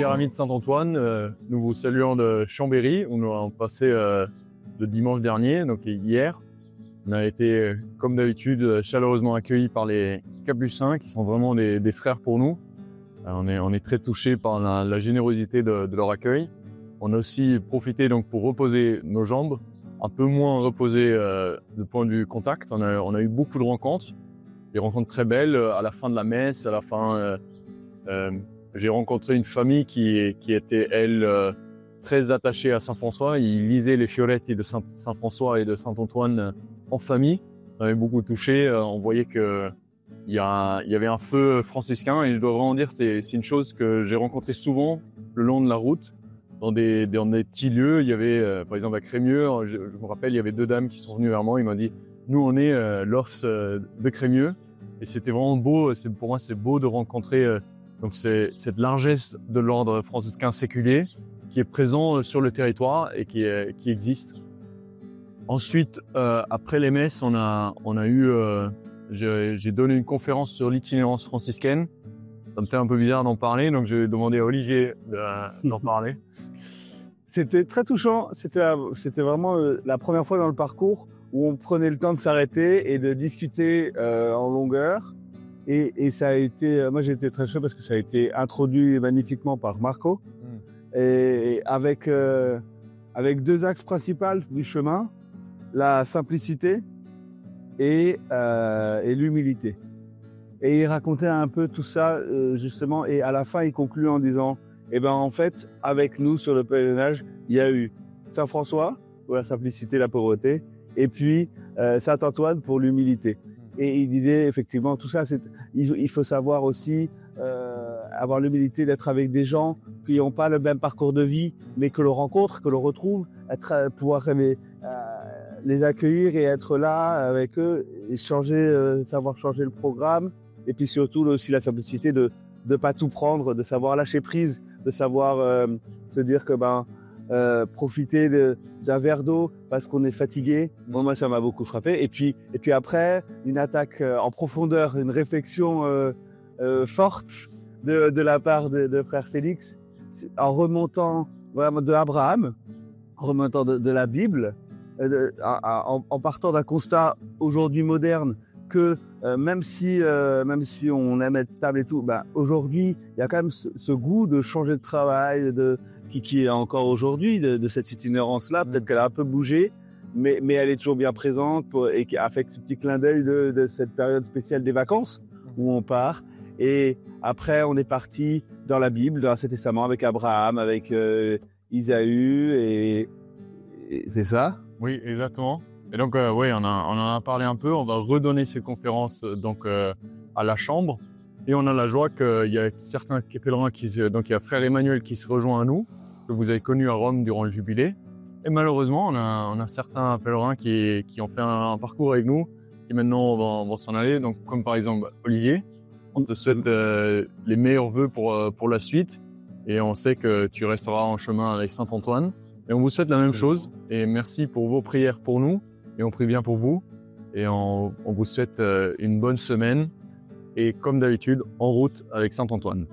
chers amis de Saint-Antoine, nous vous saluons de Chambéry, où nous avons passé le dimanche dernier, donc hier. On a été, comme d'habitude, chaleureusement accueillis par les Capucins, qui sont vraiment des frères pour nous. On est très touchés par la générosité de leur accueil. On a aussi profité donc pour reposer nos jambes, un peu moins reposer du point de vue contact. On a eu beaucoup de rencontres, des rencontres très belles. À la fin de la messe, à la fin, j'ai rencontré une famille qui était, elle, très attachée à Saint-François. Ils lisaient les Fioretti de Saint-François et de Saint-Antoine en famille. Ça m'avait beaucoup touché. On voyait qu'il y avait un feu franciscain, et je dois vraiment dire, c'est une chose que j'ai rencontrée souvent le long de la route. Dans des petits lieux, il y avait, par exemple à Crémieux, je me rappelle, il y avait 2 dames qui sont venues vers moi, ils m'ont dit « Nous, on est l'OFS de Crémieux ». Et c'était vraiment beau, pour moi, c'est beau de rencontrer donc cette largesse de l'ordre franciscain séculier qui est présent sur le territoire et qui existe. Ensuite, après les messes, j'ai donné une conférence sur l'itinérance franciscaine. Ça me fait un peu bizarre d'en parler, donc j'ai demandé à Olivier d'en parler. C'était très touchant. C'était vraiment la première fois dans le parcours où on prenait le temps de s'arrêter et de discuter en longueur. Et ça a été, moi j'ai été très chaud parce que ça a été introduit magnifiquement par Marco. Et avec 2 axes principaux du chemin, la simplicité et l'humilité. Et il racontait un peu tout ça justement, et à la fin il conclut en disant « Eh ben en fait, avec nous sur le pèlerinage, il y a eu Saint-François pour la simplicité, la pauvreté, et puis Saint-Antoine pour l'humilité. » Et il disait effectivement tout ça, il faut savoir aussi avoir l'humilité d'être avec des gens qui n'ont pas le même parcours de vie, mais que l'on rencontre, que l'on retrouve, pouvoir les accueillir et être là avec eux, et savoir changer le programme, et puis surtout aussi la simplicité de ne pas tout prendre, de savoir lâcher prise, de savoir se dire que profiter d'un verre d'eau parce qu'on est fatigué. Bon, moi, ça m'a beaucoup frappé. Et puis après, une attaque en profondeur, une réflexion forte de la part de frère Félix, en remontant vraiment de Abraham, en remontant de la Bible, en partant d'un constat aujourd'hui moderne que même si on aime être stable et tout, aujourd'hui, il y a quand même ce goût de changer de travail, qui est encore aujourd'hui de cette itinérance-là. Peut-être qu'elle a un peu bougé, mais elle est toujours bien présente et qui affecte ce petit clin d'œil de cette période spéciale des vacances où on part. Et après, on est parti dans la Bible, dans l'Ancien Testament, avec Abraham, avec Isaü, et c'est ça? Oui, exactement. Et donc, oui, on en a parlé un peu. On va redonner ces conférences donc à la chambre. Et on a la joie qu'il y a certains pèlerins donc il y a frère Emmanuel qui se rejoint à nous, que vous avez connu à Rome durant le jubilé. Et malheureusement, on a certains pèlerins qui ont fait un parcours avec nous, qui maintenant vont s'en aller. Donc, comme par exemple Olivier, on te souhaite les meilleurs vœux pour la suite. Et on sait que tu resteras en chemin avec Saint-Antoine. Et on vous souhaite la même chose. Et merci pour vos prières pour nous. Et on prie bien pour vous. Et on vous souhaite une bonne semaine. Et comme d'habitude, en route avec Saint-Antoine.